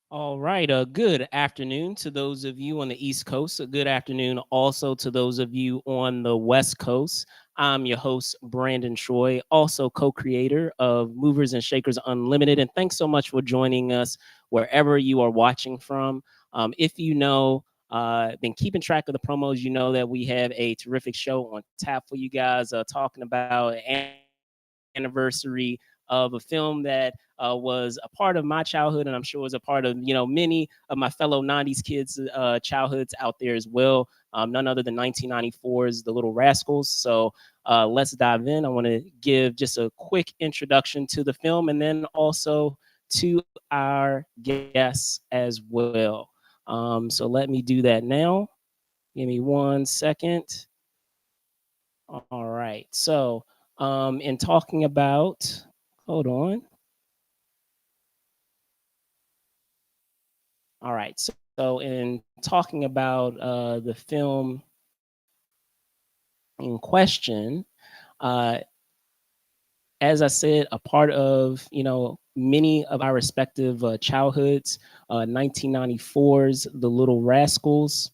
All right. Good afternoon to those of you on the East Coast. A good afternoon also to those of you on the West Coast. I'm your host, Brandon Troy, also co creator of Movers and Shakers Unlimited. And thanks so much for joining us wherever you are watching from. If you know, been keeping track of the promos, you know that we have a terrific show on tap for you guys, talking about anniversary of a film that was a part of my childhood, and I'm sure was a part of many of my fellow '90s kids' childhoods out there as well. None other than 1994's The Little Rascals. So let's dive in. I want to give just a quick introduction to the film, and then also to our guests as well. So let me do that now. Give me 1 second. All right. So, in talking about, hold on. All right. So, in talking about the film in question, uh, as I said, a part of many of our respective childhoods. 1994's The Little Rascals,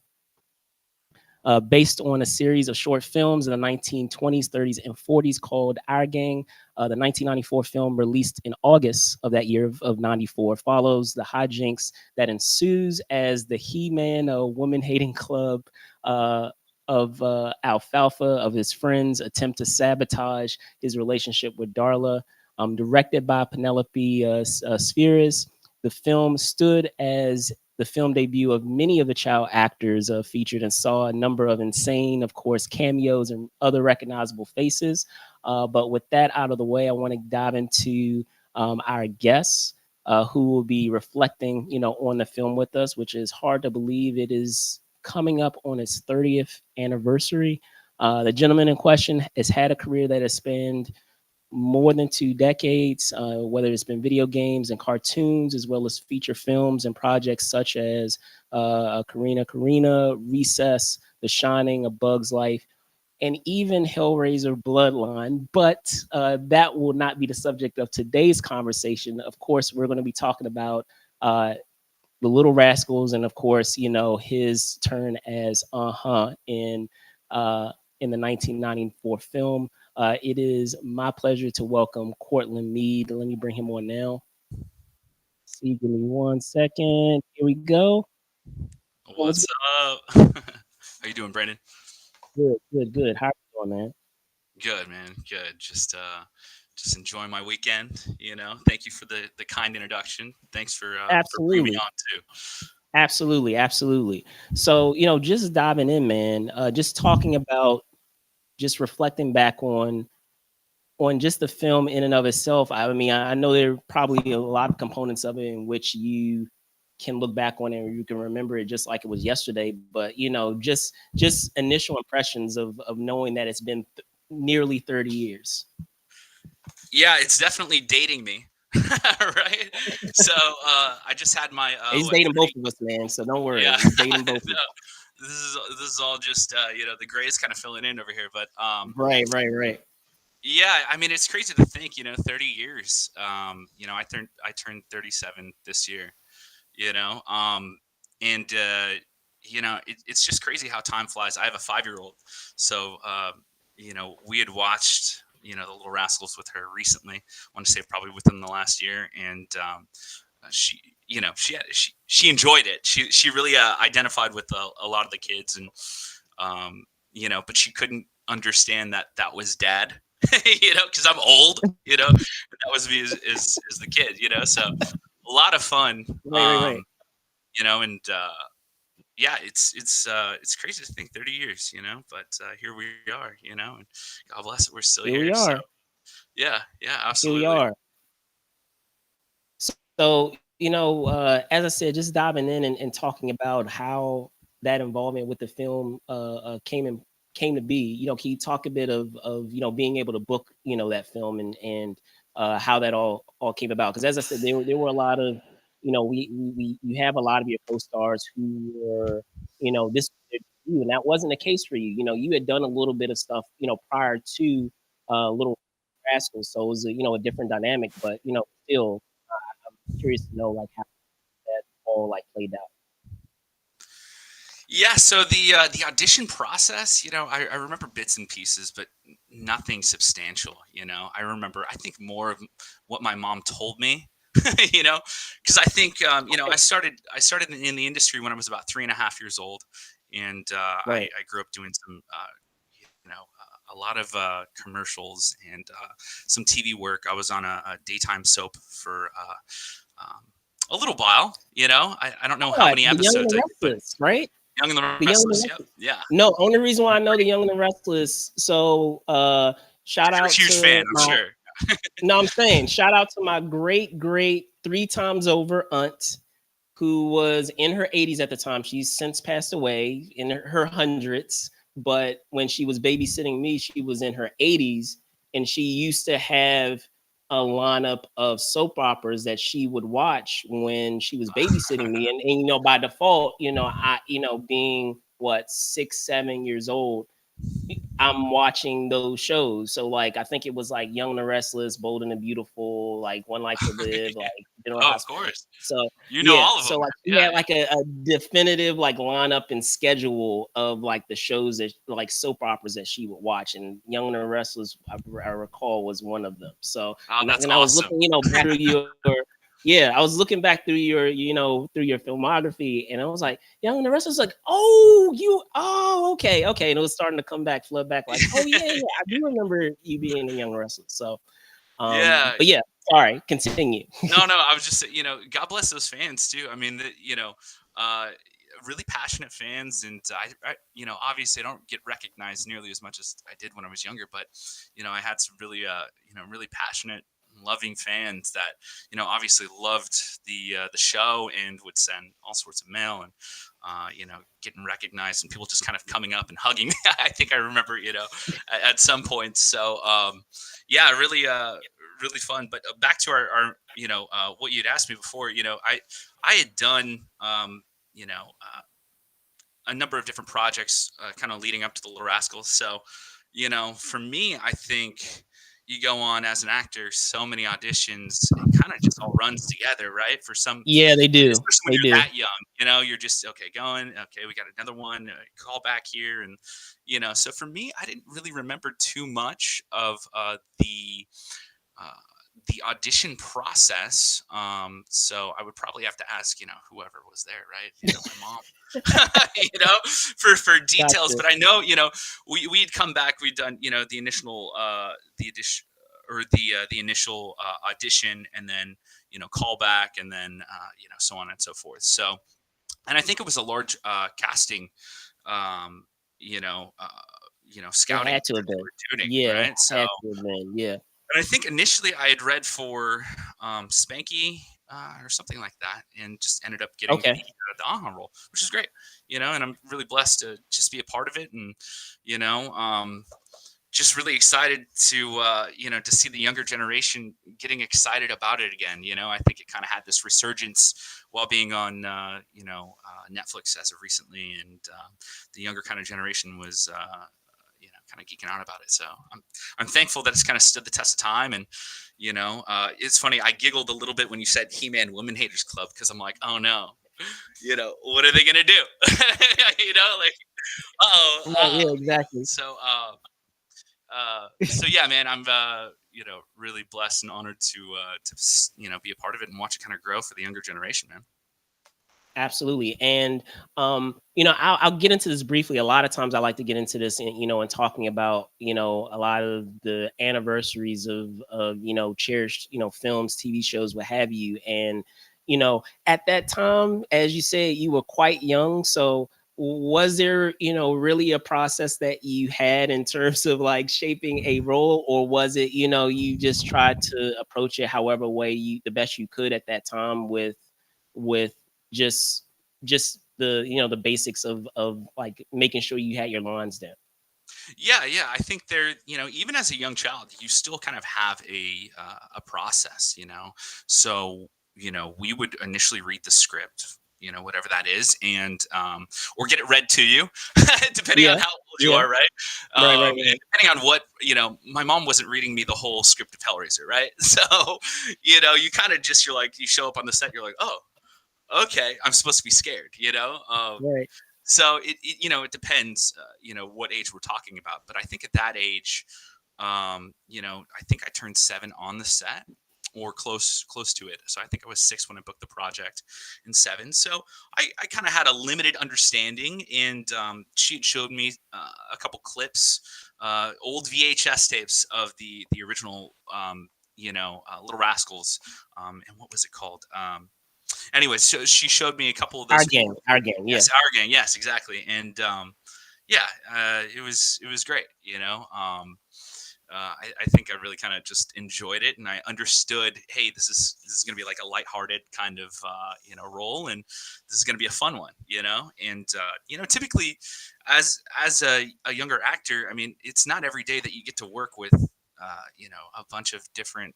based on a series of short films in the 1920s, 30s, and 40s called Our Gang. The 1994 film, released in August of that year of 94, follows the hijinks that ensues as the He-Man, a woman-hating club of Alfalfa, of his friends, attempt to sabotage his relationship with Darla. Directed by Penelope Spheris, the film stood as the film debut of many of the child actors featured, and saw a number of insane, of course, cameos and other recognizable faces. But with that out of the way, I want to dive into our guests who will be reflecting, on the film with us, which is hard to believe it is coming up on its 30th anniversary. The gentleman in question has had a career that has spanned more than 2 decades, whether it's been video games and cartoons, as well as feature films and projects such as Karina, Recess, The Shining, A Bug's Life, and even Hellraiser Bloodline. But that will not be the subject of today's conversation. Of course, we're going to be talking about the Little Rascals, and of course, his turn as in the 1994 film. It is my pleasure to welcome Courtland Mead. Let me bring him on now. See, give me 1 second. Here we go. What's What's up? How you doing, Brandon? good? Good, good. How are you doing, man? Good, man. Good. Just enjoying my weekend. Thank you for the kind introduction. Thanks for bringing me Absolutely. on too. Absolutely, absolutely. So, just diving in, man, just talking about, just reflecting back on just the film in and of itself. I mean, I know there are probably a lot of components of it in which you can look back on it or you can remember it just like it was yesterday. But just initial impressions of knowing that it's been nearly 30 years. Yeah, it's definitely dating me, right? So I just had my He's what dating both 30? of us, man. So don't worry, Yeah, he's dating both of no, us. this is all just the grays kind of filling in over here, but Right, right, right. yeah, I mean it's crazy to think 30 years. I turned 37 this year. you know and it's just crazy how time flies. I have a 5-year old, so we had watched the Little Rascals with her recently. I want to say probably within the last year, and she she enjoyed it. She really identified with a lot of the kids, and but she couldn't understand that that was dad. Because I'm old. That was me as the kid. So a lot of fun. Right, right, right. And yeah, it's crazy to think 30 years, but here we are, and God bless it, we're still Here here. we So are. yeah, yeah, Here we absolutely. are. So, as I said, just diving in and talking about how that involvement with the film came to be. Can you talk a bit of being able to book that film and how that all came about? Because as I said, there were a lot of you have a lot of your co-stars who were this was their debut, and that wasn't the case for you. You had done a little bit of stuff prior to Little Rascals, so it was a different dynamic, but still curious to know like how that all like played out? Yeah, so the audition process, I remember bits and pieces, but nothing substantial. I remember, I think, more of what my mom told me. you know, because I think, Okay. I started in the industry when I was about 3.5 years old, and I, Right. I grew up doing a lot of commercials and some TV work. I was on a daytime soap for a little while. I don't know how Ah, many The Young and episodes, the but Restless, right? Young and the The Young and the Restless. Yep. Restless. Yeah. No, only reason why I know The Young and the Restless. So, shout You're a out huge fan, to I'm my. sure. No, I'm saying shout out to my great great three times over aunt who was in her 80s at the time. She's since passed away in her hundreds. But when she was babysitting me, she was in her 80s. And she used to have a lineup of soap operas that she would watch when she was babysitting me. And by default, being what, 6, 7 years old, I'm watching those shows. So like I think it was like Young and the Restless, Bold and the Beautiful, like One Life to Live, like General Oh, of Hospital. course. So You know yeah, all of so them. like she Yeah. had like a definitive like lineup and schedule of like the shows that like soap operas that she would watch, and Young and the Restless, I recall, was one of them. So Oh, that's and I was awesome. looking, back through your yeah, I was looking back through your through your filmography, and I was like, Young and the Restless, like, okay, okay, and it was starting to come back, flood back, like, oh yeah, yeah, I do remember you being in Young and Restless. So, Yeah. but yeah, sorry, continue. No, no, I was just, God bless those fans too. I mean, uh, really passionate fans, and obviously I don't get recognized nearly as much as I did when I was younger, but I had some really, really passionate, loving fans that obviously loved the show and would send all sorts of mail and getting recognized and people just kind of coming up and hugging me. I think I remember at some point. So yeah, really fun. But back to our what you'd asked me before. I had done a number of different projects kind of leading up to the Little Rascals. So for me, I think you go on as an actor, so many auditions, it kind of just all runs together, right? For some, Yeah, they do. especially when They you're do. that young, you're just okay, going, okay, we got another one, call back here, and so for me, I didn't really remember too much of uh, the audition process. So I would probably have to ask, whoever was there, right? My mom, for details. Gotcha. But I know, we'd come back, we'd done, the initial, the addition or the initial audition, and then call back, and then so on and so forth. So, and I think it was a large casting, um, you know, uh, It scouting had to that have they been. were doing, Yeah, it right? So, had to have been. Yeah. and I think initially I had read for Spanky or something like that, and just ended up getting Okay. the Aha role, which is great, and I'm really blessed to just be a part of it, and you know, um, just really excited to to see the younger generation getting excited about it again. I think it kind of had this resurgence while being on Netflix as of recently, and the younger kind of generation was kind of geeking out about it. So I'm thankful that it's kind of stood the test of time. And it's funny, I giggled a little bit when you said He-Man Women Haters Club, because I'm like, oh no, what are they gonna do? Like, oh, Right. Yeah. Exactly. so yeah, man, I'm really blessed and honored to be a part of it and watch it kind of grow for the younger generation, man. Absolutely. And I'll get into this briefly. A lot of times I like to get into this and and talking about, a lot of the anniversaries of cherished, films, TV shows, what have you. And, at that time, as you said, you were quite young. So was there, really a process that you had in terms of like shaping a role, or was it, you just tried to approach it however way the best you could at that time with just the the basics of like making sure you had your lines down. Yeah, I think there, even as a young child, you still kind of have a process, So we would initially read the script, whatever that is, and or get it read to you, depending on Yeah, how old you yeah, are, right? right, right, And right. depending on what, my mom wasn't reading me the whole script of Hellraiser, right? So you kind of just, you're like, you show up on the set, you're like, oh. okay, I'm supposed to be scared, Right. so it depends, what age we're talking about. But I think at that age, I think I turned 7 on the set, or close to it. So I think I was 6 when I booked the project, and 7. So I kind of had a limited understanding, and she had showed me a couple clips, old VHS tapes of the original, Little Rascals, and what was it called? Anyways, so she showed me a couple of those. Our gang, yeah. Yes, our gang. Yes, exactly. And yeah, it was great. I think I really kind of just enjoyed it, and I understood, hey, this is going to be like a lighthearted kind of role, and this is going to be a fun one, And typically, as a younger actor, I mean, it's not every day that you get to work with a bunch of different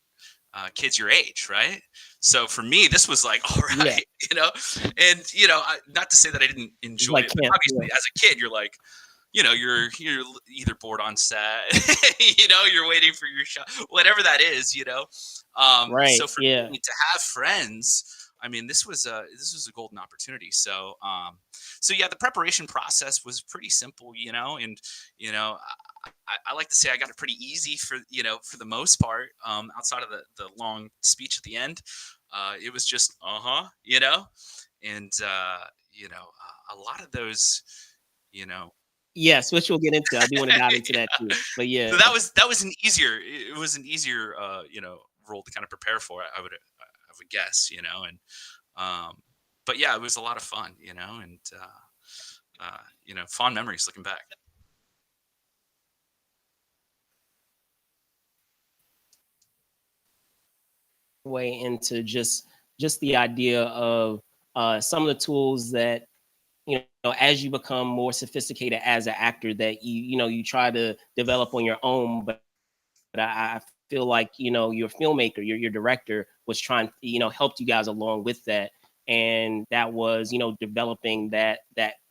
kids your age, right? So for me, this was like, all Yeah. right, and not to say that I didn't It's enjoy like it, but camp. Yeah. obviously, as a kid, you're like, you're either bored on set, you're waiting for your shot, whatever that is. So Right. for Yeah. me to have friends, I mean, this was a golden opportunity. So yeah, the preparation process was pretty simple, and I like to say I got it pretty easy for the most part. Outside of the long speech at the end, it was just and a lot of those, you know, Yes, which we'll get into. I do want to dive into that too. But so yeah. that was an easier role to kind of prepare for. I would guess, and um, but yeah, it was a lot of fun, and fond memories looking back. Way into just the idea of some of the tools that as you become more sophisticated as an actor that you try to develop on your own. But I feel like your filmmaker, your director was trying, helped you guys along with that, and that was developing that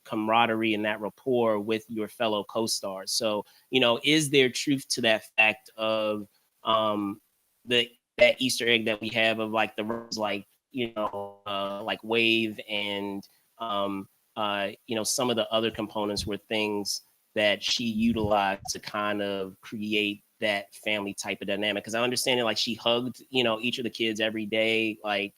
camaraderie and that rapport with your fellow co-stars. So is there truth to that fact of the that Easter egg that we have of like the like like Wave and some of the other components were things that she utilized to kind of create that family type of dynamic. Because I understand it, like she hugged, each of the kids every day, like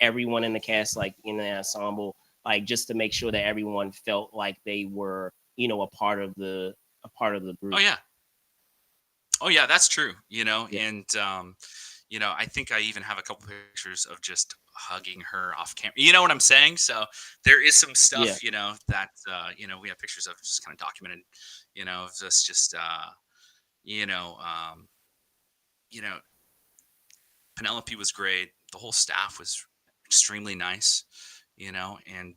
everyone in the cast, like in the ensemble, like just to make sure that everyone felt like they were, a part of the Oh group. yeah, oh yeah, that's true. Yeah, And I think I even have a couple pictures of just hugging her off camera. You know what I'm saying? So there is some yeah, stuff, that we have pictures of, just kind of documented, of this just you know, um, you know, Penelope was great. The whole staff was extremely nice, and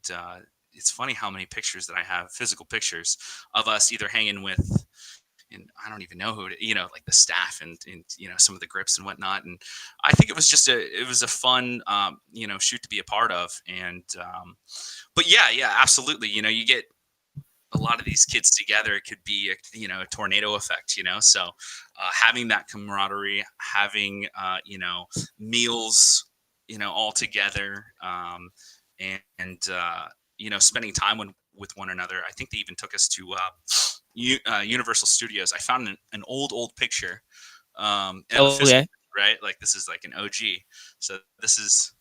it's funny how many pictures that I have, physical pictures of us either hanging with, and I don't even know who, like the staff, and some of the grips and whatnot. And I think it was a fun, shoot to be a part of. And but yeah, absolutely. You get a lot of these kids together, it could be a tornado effect. So having that camaraderie, having meals, all together, and spending time with one another. I think they even took us to Universal Studios. I found an old picture, and a physical, okay. right? Like this is like an OG. So this is,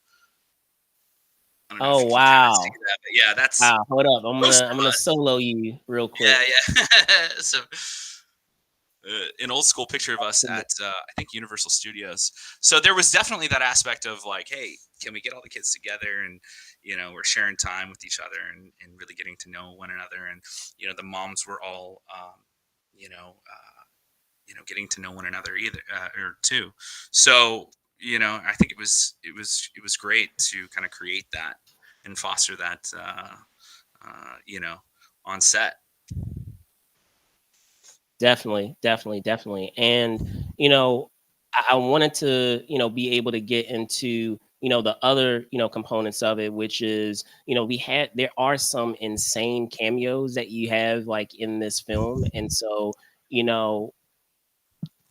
I don't know if Oh you can kind of see wow. that, but yeah, that's Wow, hold up, i'm most gonna i'm of gonna us. solo you real quick. Yeah, yeah. So an old school picture of us at I think Universal Studios. So there was definitely that aspect of like, hey, can we get all the kids together, and we're sharing time with each other, and really getting to know one another, and the moms were all getting to know one another either, or too. So I think it was great to kind of create that and foster that uh, you know on set. Definitely, definitely, definitely. And, you know, I wanted to, be able to get into, the other, components of it, which is, there are some insane cameos that you have like in this film. And so, you know,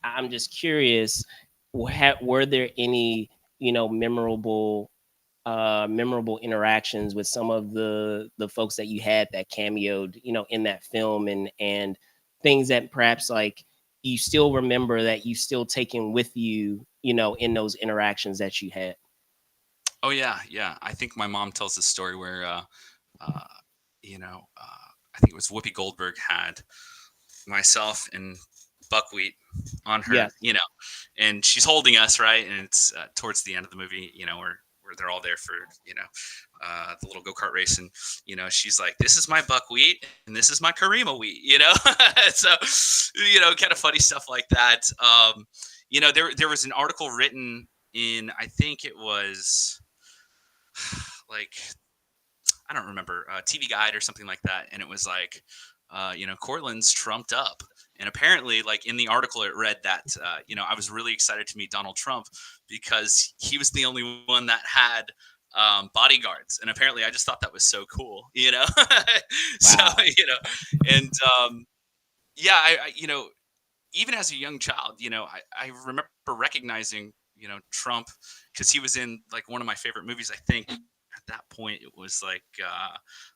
I'm just curious, were there any, memorable memorable interactions with some of the folks that you had that cameoed, in that film, and things that perhaps like you still remember that you still taken with you, in those interactions that you had. Oh yeah, yeah. I think my mom tells this story where, uh, you know, I think it was Whoopi Goldberg had myself and Buckwheat on her, Yes. and she's holding us, right, and it's towards the end of the movie, where they're all there for, the little go-kart race, and she's like, this is my buckwheat and this is my Karima wheat. So kind of funny stuff like that. There was an article written in, I think it was like, I don't remember, TV Guide or something like that, and it was like, Courtland's trumped up, and apparently, like in the article, it read that, I was really excited to meet Donald Trump because he was the only one that had bodyguards, and apparently, I just thought that was so cool. So Wow. and yeah, even as a young child, I remember recognizing, Trump because he was in like one of my favorite movies. I think at that point it was like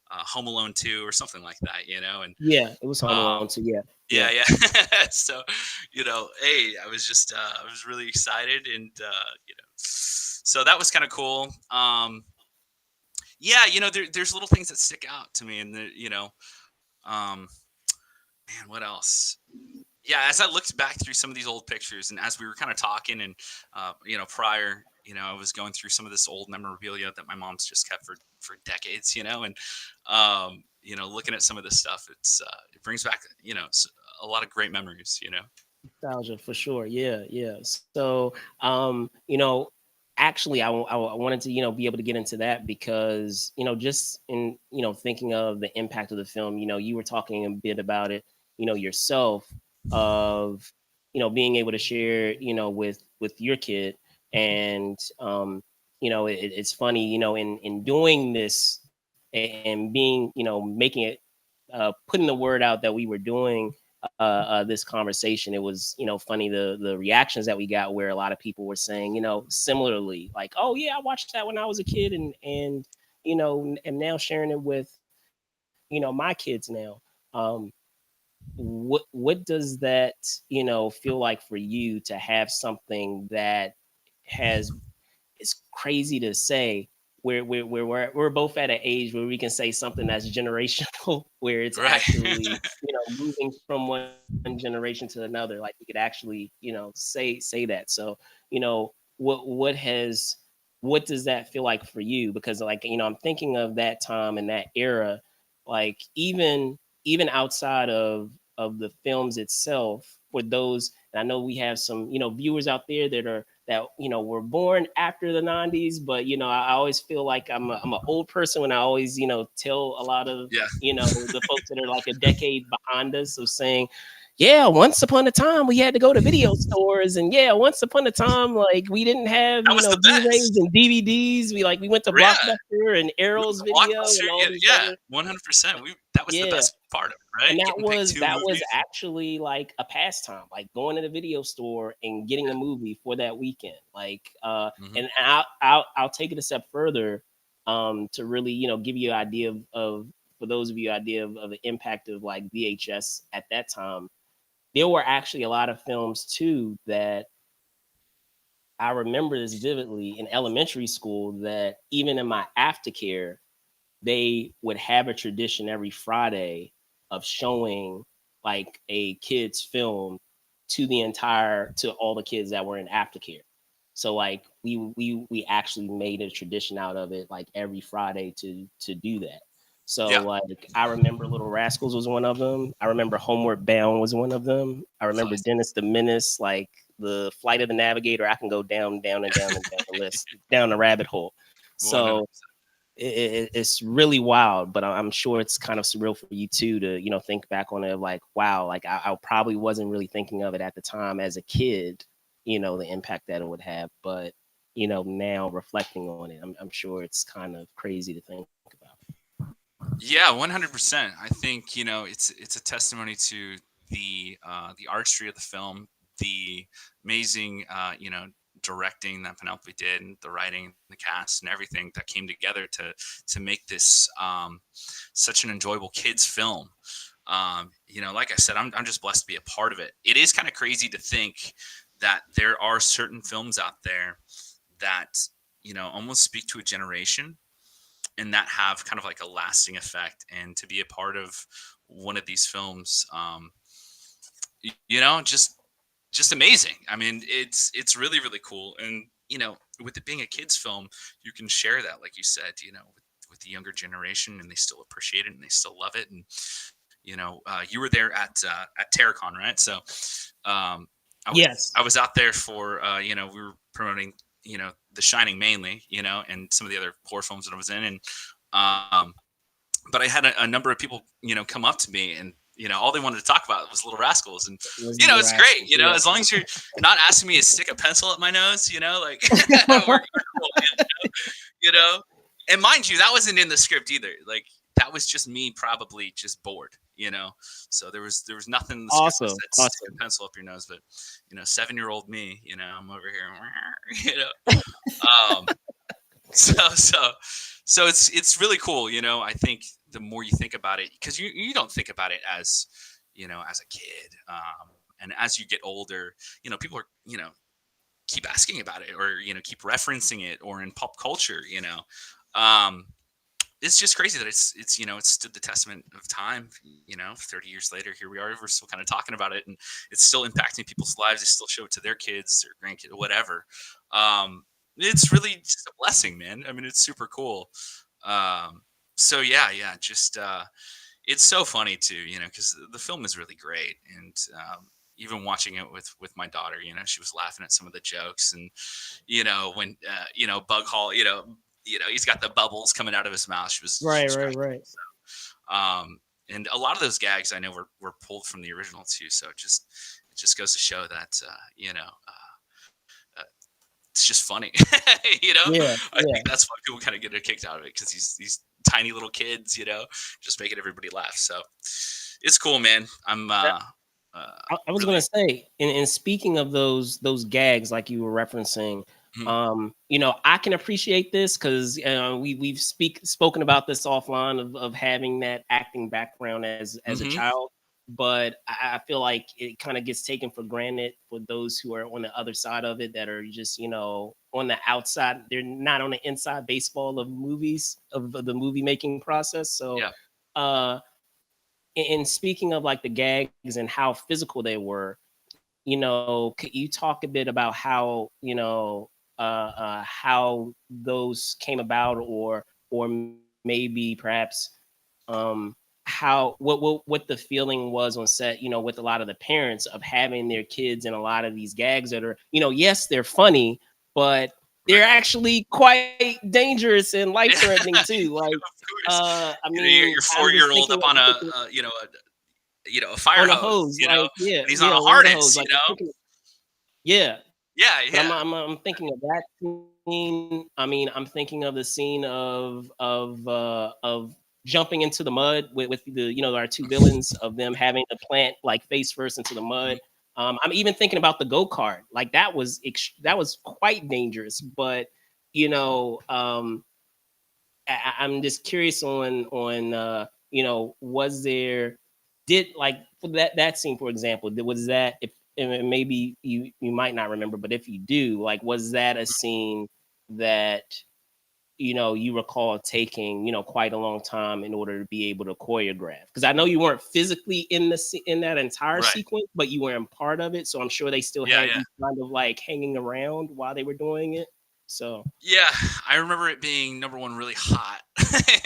Home Alone 2 or something like that. And Yeah, it was Home um, Alone too. Yeah. yeah, Yeah. yeah. So, hey, I was just, I was really excited, and so that was kind of cool. Yeah, there's little things that stick out to me, and um, man, what else? Yeah, as I looked back through some of these old pictures, and as we were kind of talking, and prior, I was going through some of this old memorabilia that my mom's just kept for decades, and looking at some of this stuff, it brings back, a lot of great memories. Nostalgia for sure. Yeah, yeah. So, actually, I wanted to, be able to get into that because, just in, thinking of the impact of the film, you were talking a bit about it, yourself, of, being able to share, with your kid. And, it's funny, in doing this and being, making it, putting the word out that we were doing this conversation, it was, funny, the reactions that we got, where a lot of people were saying, similarly, like, oh yeah, I watched that when I was a kid, and am now sharing it with, my kids now. um what does that, feel like for you to have something that has, it's crazy to say, we're both at an age where we can say something that's generational, where it's Right. actually, moving from one generation to another. Like we could actually, say that. So, what what does that feel like for you? Because, like, I'm thinking of that time and that era, like even outside of the films itself, for those, and I know we have some, viewers out there that were born after the 90s, but I always feel like I'm an old person when I always, tell a lot of, Yeah. the folks that are like a decade behind us, of saying, yeah, once upon a time we had to go to video stores, and yeah, once upon a time, like, we didn't have, That was the Blu-rays best. and DVDs. We went to Yeah. Blockbuster and We went Arrows to Video Blockbuster. and all Yeah, these yeah, other. 100%. That was the Yeah. best part of it, right? And that Getting to pick was two that was movies. actually like a pastime, like going to the video store and getting a movie for that weekend. Like, Hmm. and I'll take it a step further, to really, give you an idea of, for those of you, idea of the impact of like VHS at that time. There were actually a lot of films too that I remember this vividly in elementary school, that even in my aftercare, they would have a tradition every Friday of showing like a kid's film to all the kids that were in aftercare. So like we actually made a tradition out of it, like every Friday, to do that. So Yeah. like I remember Little Rascals was one of them. I remember Homeward Bound was one of them. I remember Classic. Dennis the Menace, like the Flight of the Navigator. I can go down, down and down and down the list, down the rabbit hole. So 100%. it's really wild, but I'm sure it's kind of surreal for you too, to think back on it, like, wow, like I probably wasn't really thinking of it at the time as a kid, the impact that it would have, but now reflecting on it, I'm sure it's kind of crazy to think about. Yeah, 100%. I think, it's a testimony to the artistry of the film, the amazing, directing that Penelope did, and the writing, the cast, and everything that came together to make this such an enjoyable kids film. Like I said, I'm just blessed to be a part of it. It is kind of crazy to think that there are certain films out there that almost speak to a generation and that have kind of like a lasting effect. And to be a part of one of these films, just amazing. I mean, it's really really cool. And with it being a kids film, you can share that, like you said, with the younger generation, and they still appreciate it and they still love it. And you were there at Terracon, right? So I was Yes. I was out there for we were promoting The Shining mainly, and some of the other horror films that I was in. And um, but I had a number of people come up to me, and all they wanted to talk about was Little Rascals. And It was the it's great, Rascals. Yeah. as long as you're not asking me to stick a pencil at my nose, like we're cool, man, you know. And mind you, that wasn't in the script either. Like, that was just me probably just bored, so there was nothing in the script that Awesome. said stick a Awesome. pencil up your nose. But 7-year-old me, I'm over here, um so it's really cool. I think the more you think about it, because you don't think about it as as a kid, and as you get older, people are keep asking about it, or keep referencing it, or in pop culture. um it's just crazy that it's stood the testament of time. 30 years later, here we are, we're still kind of talking about it, and it's still impacting people's lives. They still show it to their kids or grandkids, whatever. It's really just a blessing, man. I mean, it's super cool. So yeah, just it's so funny too, because the film is really great. And even watching it with my daughter, she was laughing at some of the jokes. And when Bug Hall, he's got the bubbles coming out of his mouth. She Right. was Right. cracking Right. up. So, and a lot of those gags I know were pulled from the original too. So it just goes to show that it's just funny. Yeah. I Yeah. think that's why people kind of get a kick out of it, because these tiny little kids, just making everybody laugh. So it's cool, man. I'm I was really. gonna say, in speaking of those gags like you were referencing, Mhm. I can appreciate this because we've spoken about this offline of having that acting background as a Mhm. child, but I feel like it kind of gets taken for granted for those who are on the other side of it, that are just on the outside. They're not on the inside baseball of movies, of the movie making process. So. Yeah. Uh, and speaking of like the gags and how physical they were, could you talk a bit about how how those came about, or maybe perhaps how what the feeling was on set, with a lot of the parents of having their kids in a lot of these gags that are, yes, they're funny, but they're Right. actually quite dangerous and life Yeah. threatening too. Like, Of course. I Your mean, I'm just 4-year-old thinking up on I'm a thinking a fire on a hose, hose, like, yeah, and he's on yeah, a one of the harness, hose, like, I'm thinking, yeah, Yeah, but yeah. I'm thinking of that scene. I mean, I'm thinking of the scene of jumping into the mud with the, our two villains, of them having to plant like face first into the Mhm. mud. I'm even thinking about the go kart. Like, that was quite dangerous. But I'm just curious on was there, did, like, for that scene, for example, was that, if, and maybe you might not remember, but if you do, like, was that a scene that you recall taking quite a long time in order to be able to choreograph? Because I know you weren't physically in that entire Right. sequence, but you were in part of it, so I'm sure they still Yeah, had yeah. you kind of like hanging around while they were doing it. So Yeah, I remember it being, number one, really hot,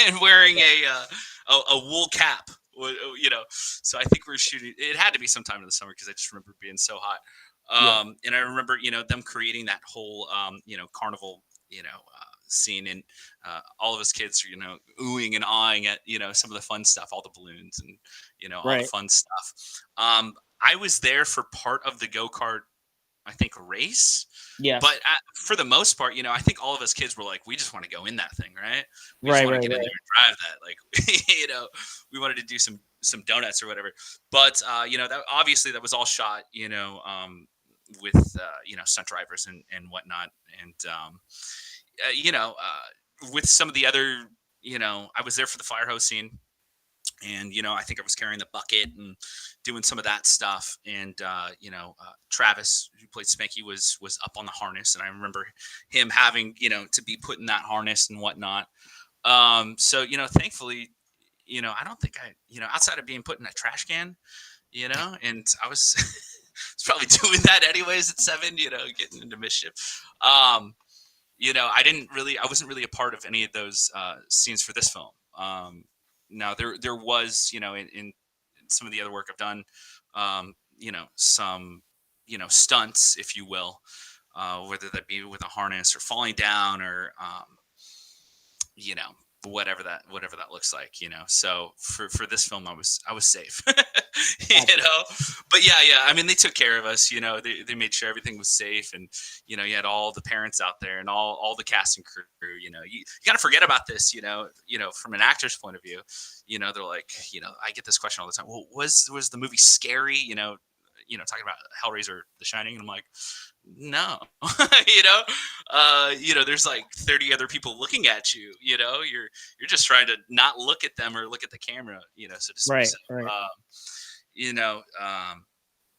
and wearing a wool cap. So I think we were shooting. It had to be sometime in the summer, because I just remember it being so hot. yeah, And I remember them creating that whole carnival scene, and all of us kids are oohing and awing at some of the fun stuff, all the balloons, and all the right, fun stuff. I was there for part of the go kart, I think, race. But yes. for the most part, I think all of us kids were like, we just want to go in that thing, right? We just Right, want to right, get in there right. and drive that. Like, we wanted to do some donuts or whatever. But that obviously that was all shot, with stunt drivers and whatnot, and with some of the other, I was there for the fire hose scene, and I think I was carrying the bucket and doing some of that stuff. And Travis, who played Spanky, was up on the harness, and I remember him having to be put in that harness and whatnot. So thankfully, I don't think I, outside of being put in a trash can, and I was, was probably doing that anyways at 7, getting into mischief. Um, I wasn't really a part of any of those scenes for this film. Now there was, in some of the other work I've done, some, stunts, if you will, whether that be with a harness or falling down or, you know whatever that looks like. So for this film, I was safe. But yeah, I mean, they took care of us. They made sure everything was safe, and you had all the parents out there and all the cast and crew. You gotta forget about this. From an actor's point of view, they're like, I get this question all the time. Well, was the movie scary? Talking about Hellraiser, The Shining, and I'm like, no. There's like 30 other people looking at you. You're just trying to not look at them or look at the camera, so to speak. Right, So, right. you know,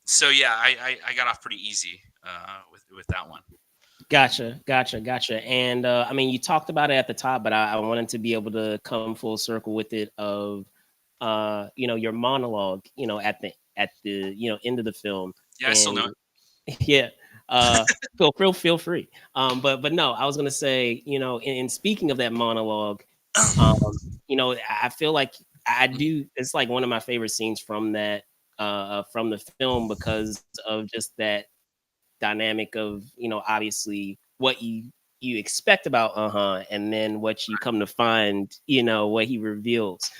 so yeah, I got off pretty easy with that one. Gotcha. And I mean, you talked about it at the top, but I wanted to be able to come full circle with it of your monologue, at the end of the film. Yeah, I still know And it. yeah, uh feel free. But no, I was gonna say, in speaking of that monologue, um, I feel like I do, it's like one of my favorite scenes from the film, because of just that dynamic of, obviously what you expect about and then what you come to find, what he reveals.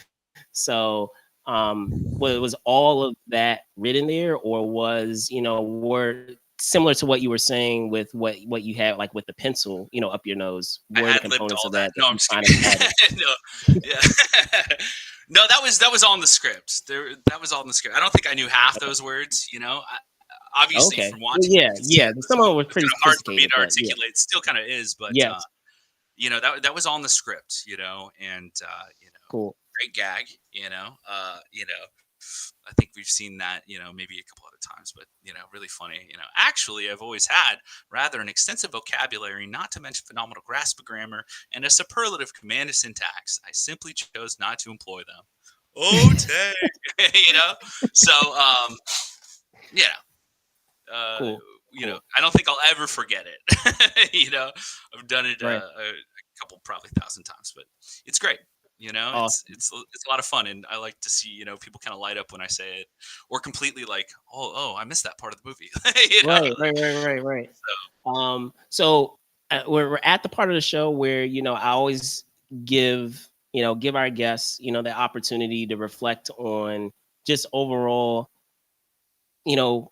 So was all of that written there, or was, were similar to what you were saying with what you had, like with the pencil, up your nose, I were the ad libbed components all of that. that No, I'm you just kind of added? kidding. No, yeah. No, that was all in the script. That was all in the script. I don't think I knew half those words. Obviously Okay. from Well, watching it, yeah, you can see yeah. it Some of it was was pretty kind of hard for me sophisticated, to but yeah. articulate. Still kind of is, but Yes. that was all in the script. And Cool. great gag. I think we've seen that, maybe a couple other times, but really funny. Actually, I've always had rather an extensive vocabulary, not to mention phenomenal grasp of grammar and a superlative command of syntax. I simply chose not to employ them. Oh, dang. So, yeah, uh, Cool. Cool. I don't think I'll ever forget it. I've done it Right. a couple, probably 1,000 times, but it's great. Awesome. It's a lot of fun, and I like to see people kind of light up when I say it, or completely like, oh, I missed that part of the movie. Right. So we're at the part of the show where, I always give our guests, the opportunity to reflect on just overall, you know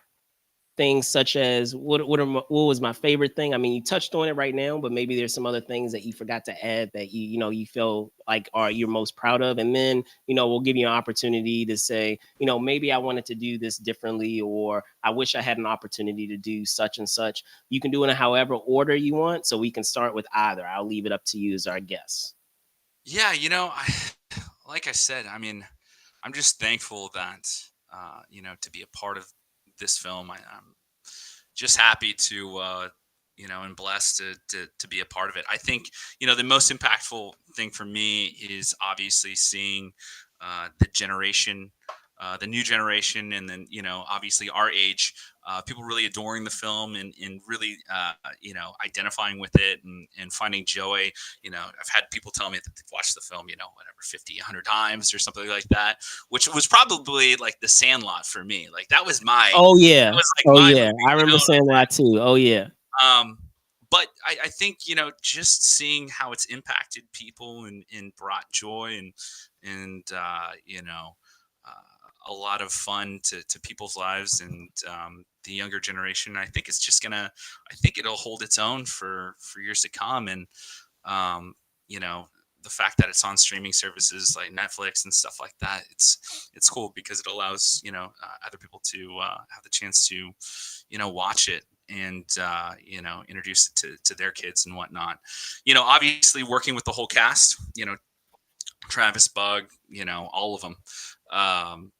things such as what was my favorite thing. I mean, you touched on it right now, but maybe there's some other things that you forgot to add that you feel like are you're most proud of. And then, we'll give you an opportunity to say, maybe I wanted to do this differently, or I wish I had an opportunity to do such and such. You can do it in however order you want, so we can start with either. I'll leave it up to you as our guest. Yeah, like I said, I mean, I'm just thankful that to be a part of this film. I'm just happy to and blessed to be a part of it. I think the most impactful thing for me is obviously seeing the generation, the new generation, and then obviously our age, people really adoring the film, and really identifying with it, and finding joy. I've had people tell me that they've watched the film whatever 50, 100 times or something like that, which was probably like The Sandlot for me. Like that was Oh yeah. like Oh my yeah. movie. I remember saying that too. Oh yeah. Um, but I think just seeing how it's impacted people, and brought joy, and a lot of fun to people's lives, and the younger generation. I think it's just gonna. I think it'll hold its own for years to come, and um, you know the fact that it's on streaming services like Netflix and stuff like that. It's cool because it allows other people to have the chance to watch it. and introduce it to their kids and whatnot. Obviously working with the whole cast, Travis, Bug, all of them, um,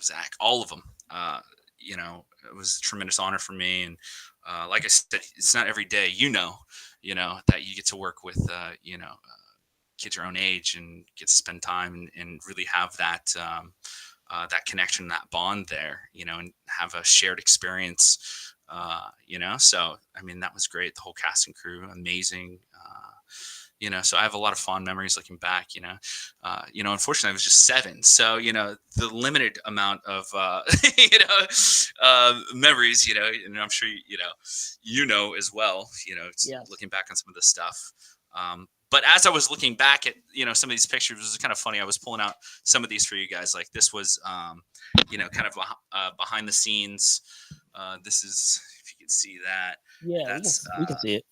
Zach, all of them. It was a tremendous honor for me, and like I said, it's not every day, that you get to work with, kids your own age and get to spend time and really have that connection, that bond there, and have a shared experience, So, I mean, that was great. The whole cast and crew, amazing. So I have a lot of fond memories looking back, unfortunately I was just 7. So, the limited amount of, memories, and I'm sure, as well, it's Yes. looking back on some of the stuff. But as I was looking back at, some of these pictures, it was kind of funny. I was pulling out some of these for you guys. Like this was, kind of behind the scenes. This is, if you can see that, Yeah, that's, we can see it.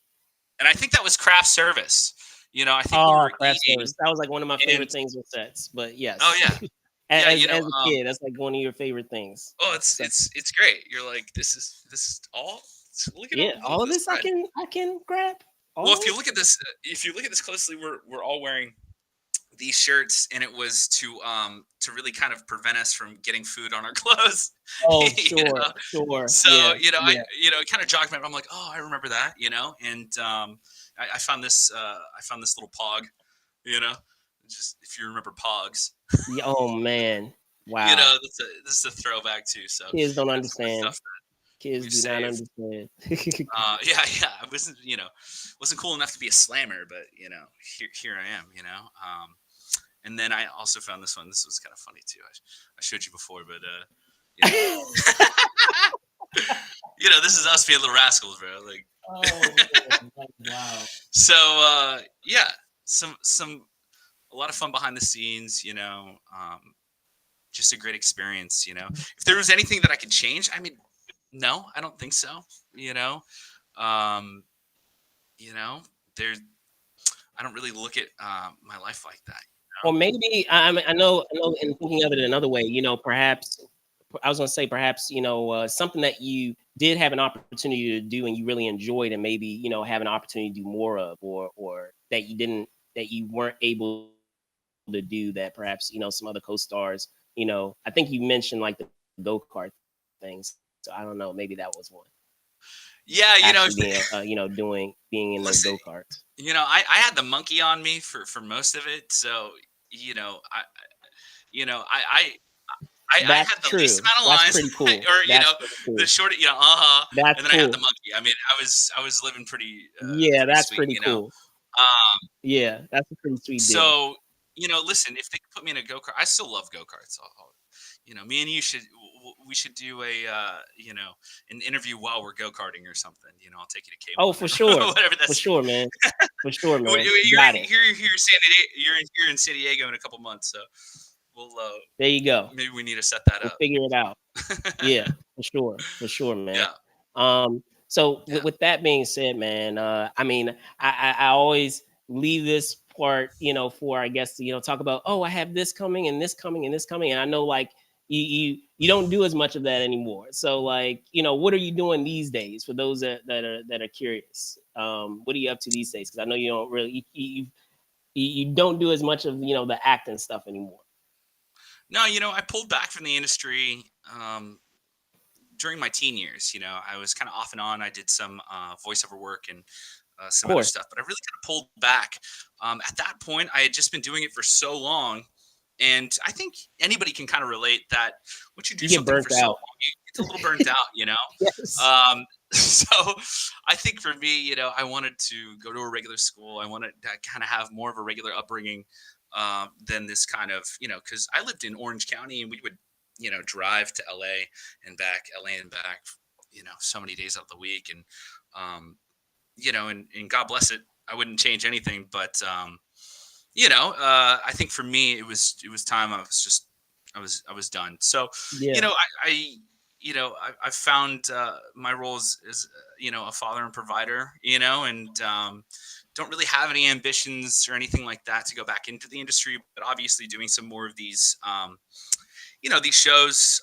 and I think that was craft service. I think we Oh, were craft eating service. That was like one of my and, favorite things with sets. But oh yes, yeah, yeah, as a kid, that's like one of your favorite things. oh, it's So it's it's great. You're like, this is all. Look at all yeah, all of the this spread. I can grab Well, all of it. if you look at this closely, we're all wearing these shirts, and it was to really kind of prevent us from getting food on our clothes. Oh, you sure, know sure. so Yeah, I yeah, it kind of jogged my. I'm like, oh, I remember that. And I found this little pog. you know just if you remember pogs. yeah. Oh man, wow. This is a throwback too. So Kids don't that's some of the understand. stuff that Kids we've do not saved. understand. Yeah, yeah. I wasn't cool enough to be a slammer, but here I am. And then I also found this one. This was kind of funny too. I showed you before, but you know, this is us being little rascals, bro. Like, Oh man, like, wow. so, yeah, some a lot of fun behind the scenes. Just a great experience. If there was anything that I could change, I mean, no, I don't think so. You know, um, you know, there. I don't really look at my life like that. Or maybe I know. In thinking of it another way, perhaps I was going to say perhaps something that you did have an opportunity to do and you really enjoyed, and maybe have an opportunity to do more of, or that you didn't that you weren't able to do that perhaps some other co-stars. I think you mentioned like the go kart thing, so I don't know. Maybe that was one. Actually Yeah, being doing being in those go listen, karts. I had the monkey on me for most of it, so I I That's had the least true. amount of That's lines, pretty cool. or That's pretty the cool. short, That's and then I had the cool. monkey. I mean, I was living pretty Yeah, pretty that's sweet, pretty cool. Um, Yeah, that's a pretty sweet deal. so listen, if they could put me in a go kart, I still love go karts. Me and you should we should do a an interview while we're go karting or something. I'll take you to K Oh, one for or sure. whatever For that's. sure, man. For sure, man. You're Got in it. here in San Diego. Here in San Diego in a couple months, so we'll There you go. maybe we need to set that We'll up. figure it out. Yeah, for sure. For sure, man. Yeah, So yeah. with that being said, man, I mean, I always leave this part, for I guess, talk about, oh, I have this coming and this coming and this coming. And I know like you don't do as much of that anymore. So like, what are you doing these days for those that are curious? What are you up to these days? Because I know you don't really you don't do as much of the acting stuff anymore. No, I pulled back from the industry during my teen years. I was kind of off and on. I did some voiceover work and Of some other course, stuff, but I really kind of pulled back. At that point, I had just been doing it for so long. And I think anybody can kind of relate that once you do you get something burnt for so long, out. you get a little burnt out. Yes. So I think for me, I wanted to go to a regular school. I wanted to kind of have more of a regular upbringing than this kind of, because I lived in Orange County and we would, drive to LA and back, so many days out of the week. And, and God bless it. I wouldn't change anything, but, I think for me, it was time. I was done. So, Yeah. I found my roles as a father and provider, and don't really have any ambitions or anything like that to go back into the industry. But obviously, doing some more of these, these shows,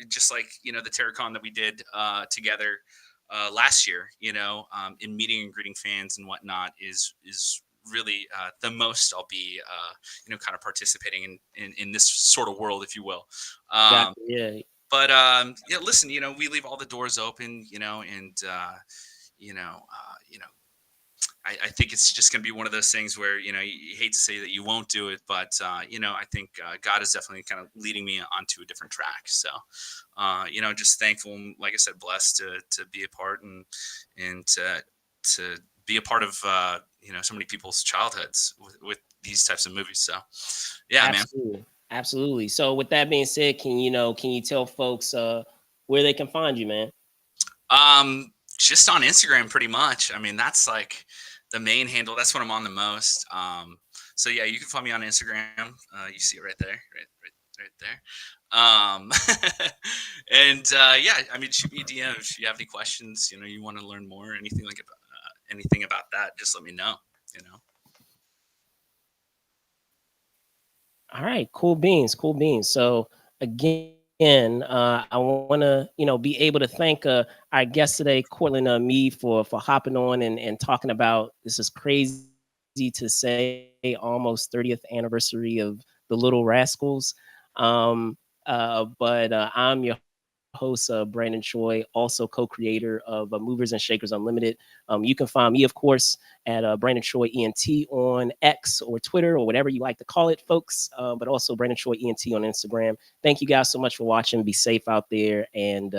just like the Terracon that we did together. last year, in meeting and greeting fans and whatnot is really the most I'll be, kind of participating in this sort of world, if you will. Got Um, yeah. but yeah, listen, we leave all the doors open, and you know, you know, I think it's just going to be one of those things where you hate to say that you won't do it, but I think God is definitely kind of leading me onto a different track. So, just thankful, and like I said, blessed to be a part and to be a part of so many people's childhoods with these types of movies. So, yeah, man. Absolutely. Absolutely. So with that being said, can you tell folks where they can find you, man? Just on Instagram, pretty much. I mean, that's like the main handle. That's what I'm on the most. So yeah, you can find me on Instagram. You see it right there, right there. Um, and yeah, I mean, shoot me a DM if you have any questions. You want to learn more, anything about that. Just let me know. You know. All right, cool beans, cool beans. So again, I want to be able to thank our guest today, Courtland Mead, for hopping on and talking about this is crazy to say almost 30th anniversary of the Little Rascals. But I'm your host, Brandon Choi, also co-creator of Movers and Shakers Unlimited. You can find me, of course, at Brandon Choi ENT on X or Twitter or whatever you like to call it, folks. But also Brandon Choi ENT on Instagram. Thank you guys so much for watching. Be safe out there, and